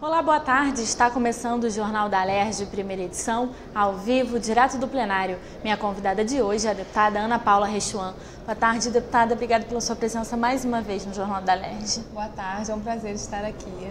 Olá, boa tarde. Está começando o Jornal da Alerj, primeira edição, ao vivo, direto do plenário. Minha convidada de hoje é a deputada Ana Paula Rechuan. Boa tarde, deputada. Obrigada pela sua presença mais uma vez no Jornal da Alerj. Boa tarde, é um prazer estar aqui.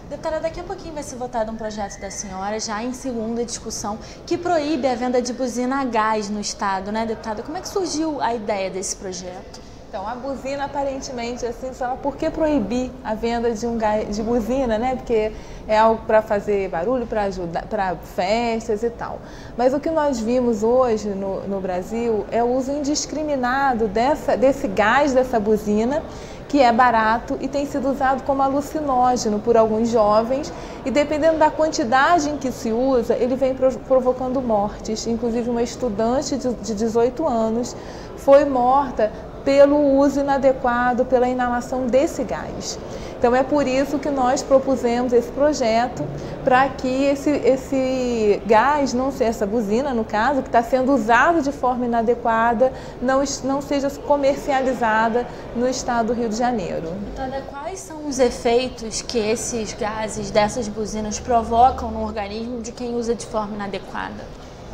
Deputada, daqui a pouquinho vai ser votado um projeto da senhora, já em segunda discussão, que proíbe a venda de buzina a gás no estado, né, deputada? Como é que surgiu a ideia desse projeto? Então, a buzina, aparentemente, assim, só por que proibir a venda de buzina, né? Porque é algo para fazer barulho, para ajudar, para festas e tal. Mas o que nós vimos hoje no Brasil é o uso indiscriminado desse gás, dessa buzina, que é barato e tem sido usado como alucinógeno por alguns jovens e dependendo da quantidade em que se usa, ele vem provocando mortes. Inclusive uma estudante de 18 anos foi morta pelo uso inadequado, pela inalação desse gás. Então é por isso que nós propusemos esse projeto, para que esse gás, essa buzina no caso, que está sendo usado de forma inadequada, não seja comercializada no estado do Rio de Janeiro. Deputada, quais são os efeitos que esses gases dessas buzinas provocam no organismo de quem usa de forma inadequada?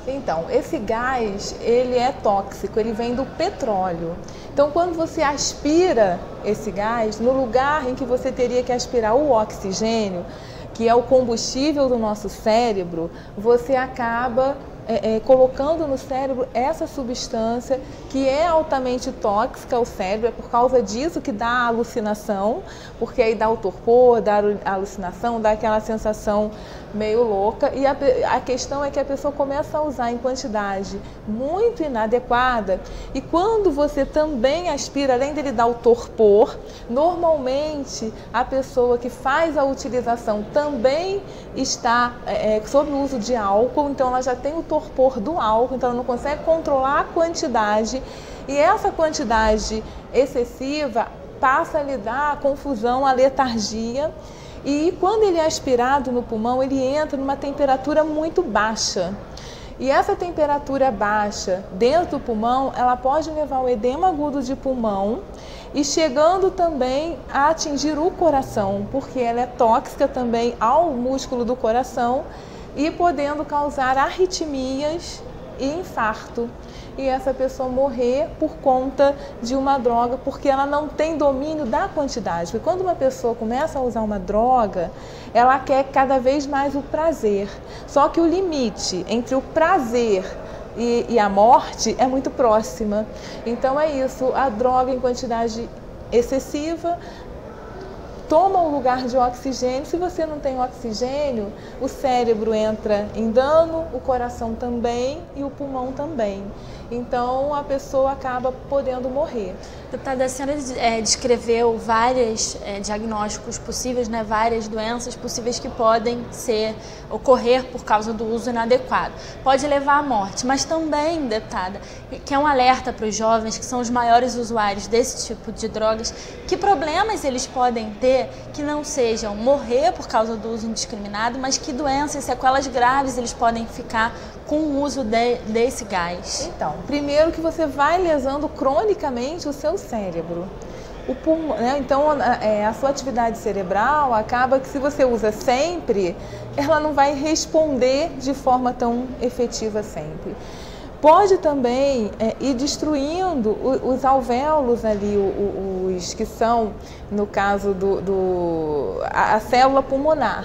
Então, esse gás, ele é tóxico, ele vem do petróleo. Então, quando você aspira esse gás, no lugar em que você teria que aspirar o oxigênio, que é o combustível do nosso cérebro, você acaba colocando no cérebro essa substância que é altamente tóxica ao cérebro. É por causa disso que dá a alucinação, porque aí dá o torpor, dá a alucinação, dá aquela sensação meio louca. E a questão é que a pessoa começa a usar em quantidade muito inadequada, e quando você também aspira, além dele dar o torpor, normalmente a pessoa que faz a utilização também está sob o uso de álcool, então ela já tem o torpor do álcool, então ela não consegue controlar a quantidade, e essa quantidade excessiva passa a lhe dar a confusão, a letargia, e quando ele é aspirado no pulmão, ele entra numa temperatura muito baixa. E essa temperatura baixa dentro do pulmão, ela pode levar ao edema agudo de pulmão e chegando também a atingir o coração, porque ela é tóxica também ao músculo do coração e podendo causar arritmias e infarto. E essa pessoa morrer por conta de uma droga, porque ela não tem domínio da quantidade. Porque quando uma pessoa começa a usar uma droga, ela quer cada vez mais o prazer. Só que o limite entre o prazer e a morte é muito próxima. Então é isso, a droga em quantidade excessiva toma o lugar de oxigênio. Se você não tem oxigênio, o cérebro entra em dano, o coração também e o pulmão também. Então a pessoa acaba podendo morrer. Deputada, a senhora descreveu vários diagnósticos possíveis, né, várias doenças possíveis que podem ocorrer por causa do uso inadequado. Pode levar à morte, mas também, deputada, que é um alerta para os jovens que são os maiores usuários desse tipo de drogas, que problemas eles podem ter que não sejam morrer por causa do uso indiscriminado, mas que doenças, sequelas graves eles podem ficar com o uso desse gás. Então, primeiro que você vai lesando cronicamente o seu cérebro. O pulmão, né? Então, a sua atividade cerebral acaba que, se você usa sempre, ela não vai responder de forma tão efetiva sempre. Pode também ir destruindo os alvéolos ali, os que são, no caso a célula pulmonar.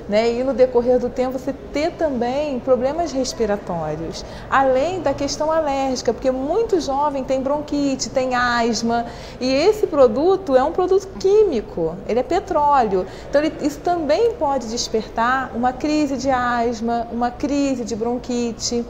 Né? E no decorrer do tempo você ter também problemas respiratórios, além da questão alérgica, porque muito jovem tem bronquite, tem asma, e esse produto é um produto químico, ele é petróleo, então isso também pode despertar uma crise de asma, uma crise de bronquite.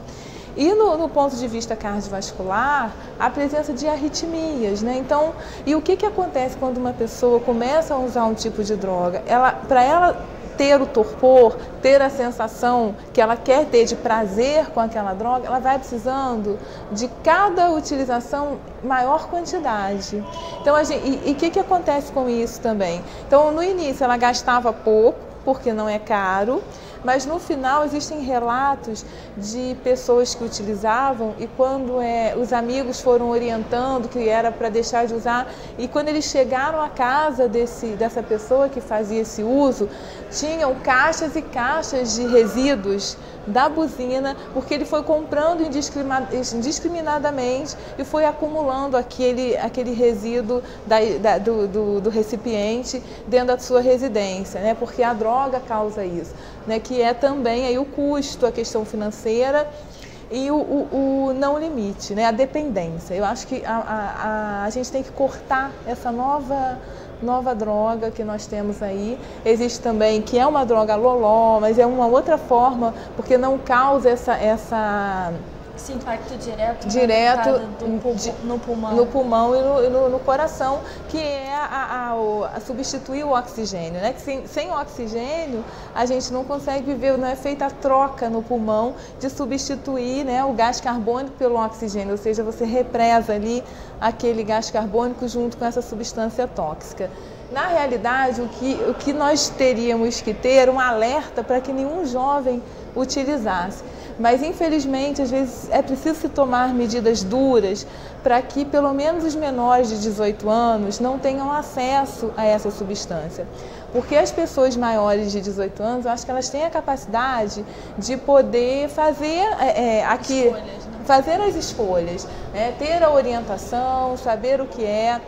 E no ponto de vista cardiovascular, a presença de arritmias, né? Então, e o que acontece quando uma pessoa começa a usar um tipo de droga? Para ela ter o torpor, ter a sensação que ela quer ter de prazer com aquela droga, ela vai precisando de cada utilização maior quantidade. Então, o que acontece com isso também? Então, no início ela gastava pouco, porque não é caro, mas no final existem relatos de pessoas que utilizavam e quando os amigos foram orientando que era para deixar de usar, e quando eles chegaram à casa dessa pessoa que fazia esse uso, tinham caixas e caixas de resíduos da buzina, porque ele foi comprando indiscriminadamente e foi acumulando aquele resíduo do recipiente dentro da sua residência, né? Porque a droga causa isso, né? Que é também aí o custo, a questão financeira e o não limite, né? A dependência. Eu acho que a gente tem que cortar essa nova droga que nós temos aí. Existe também que é uma droga loló, mas é uma outra forma, porque não causa esse impacto direto no pulmão e no coração, que é a substituir o oxigênio, né? Que sem oxigênio a gente não consegue viver, não é feita a troca no pulmão de substituir, né, o gás carbônico pelo oxigênio, ou seja, você represa ali aquele gás carbônico junto com essa substância tóxica. Na realidade, o que nós teríamos que ter um alerta para que nenhum jovem utilizasse. Mas, infelizmente, às vezes é preciso se tomar medidas duras para que pelo menos os menores de 18 anos não tenham acesso a essa substância. Porque as pessoas maiores de 18 anos, eu acho que elas têm a capacidade de poder fazer fazer as escolhas, né? Ter a orientação, saber o que é.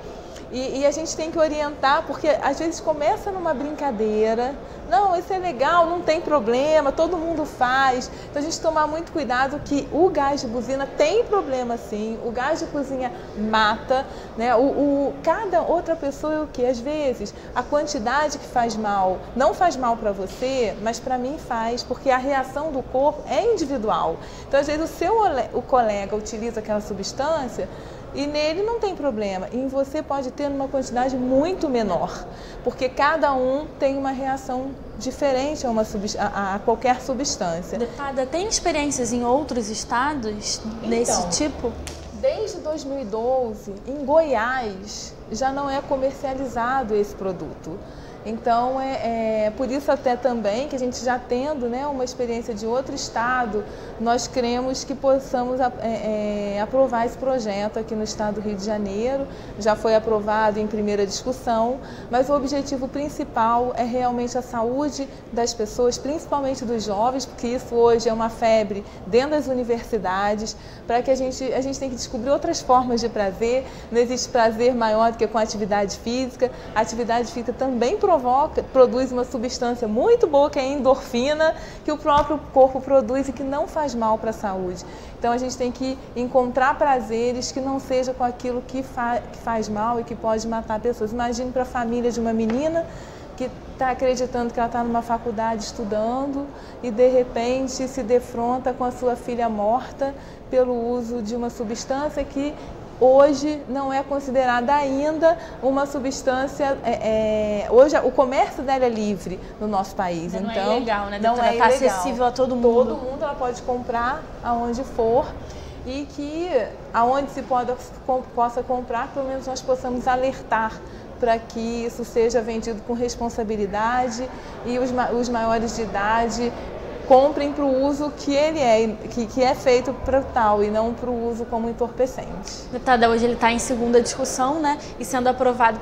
E a gente tem que orientar, porque às vezes começa numa brincadeira, não, isso é legal, não tem problema, todo mundo faz. Então a gente tomar muito cuidado que o gás de buzina tem problema sim, o gás de cozinha mata, né? Cada outra pessoa é o que? Às vezes a quantidade que faz mal, não faz mal para você, mas para mim faz, porque a reação do corpo é individual. Então às vezes o colega utiliza aquela substância, e nele não tem problema, e em você pode ter uma quantidade muito menor, porque cada um tem uma reação diferente a qualquer substância. Deputada, tem experiências em outros estados desse tipo? Desde 2012, em Goiás, já não é comercializado esse produto. Então, por isso até também que a gente já tendo, né, uma experiência de outro estado, nós queremos que possamos aprovar esse projeto aqui no estado do Rio de Janeiro. Já foi aprovado em primeira discussão, mas o objetivo principal é realmente a saúde das pessoas, principalmente dos jovens, porque isso hoje é uma febre dentro das universidades, para que a gente tem que descobrir outras formas de prazer. Não existe prazer maior do que com a atividade física. A atividade física também produz uma substância muito boa, que é a endorfina, que o próprio corpo produz e que não faz mal para a saúde. Então a gente tem que encontrar prazeres que não seja com aquilo que faz mal e que pode matar pessoas. Imagine para a família de uma menina que está acreditando que ela está numa faculdade estudando e de repente se defronta com a sua filha morta pelo uso de uma substância que hoje não é considerada ainda uma substância, hoje o comércio dela é livre no nosso país. Não então, é ilegal, né? Não é ilegal. Está acessível a todo mundo. Todo mundo ela pode comprar aonde for e que aonde se possa comprar, pelo menos nós possamos alertar para que isso seja vendido com responsabilidade e os maiores de idade comprem para o uso que que é feito para tal e não para o uso como entorpecente. Deputada, hoje ele está em segunda discussão, né? E sendo aprovado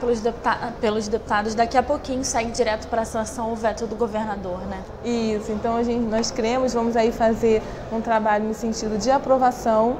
pelos deputados, daqui a pouquinho segue direto para a sanção o veto do governador, né? Isso, então nós vamos aí fazer um trabalho no sentido de aprovação.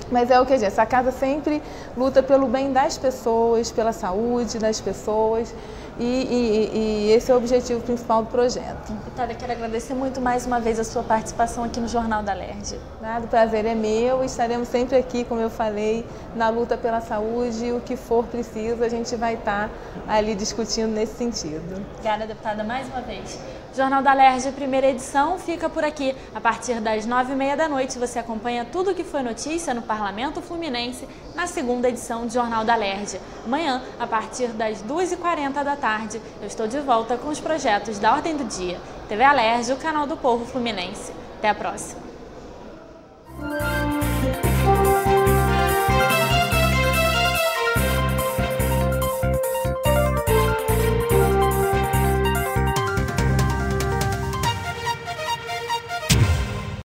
Mas é o que a gente, essa casa sempre luta pelo bem das pessoas, pela saúde das pessoas e esse é o objetivo principal do projeto. Deputada, quero agradecer muito mais uma vez a sua participação aqui no Jornal da Alerj. Nada, o prazer é meu e estaremos sempre aqui, como eu falei, na luta pela saúde e o que for preciso a gente vai estar ali discutindo nesse sentido. Obrigada, deputada, mais uma vez. Jornal da Alerj, primeira edição, fica por aqui. A partir das 9h30 da noite você acompanha tudo o que foi notícia no Parlamento Fluminense na segunda edição do Jornal da Alerj. Amanhã, a partir das 2h40 da tarde, eu estou de volta com os projetos da Ordem do Dia. TV Alerj, o canal do povo fluminense. Até a próxima.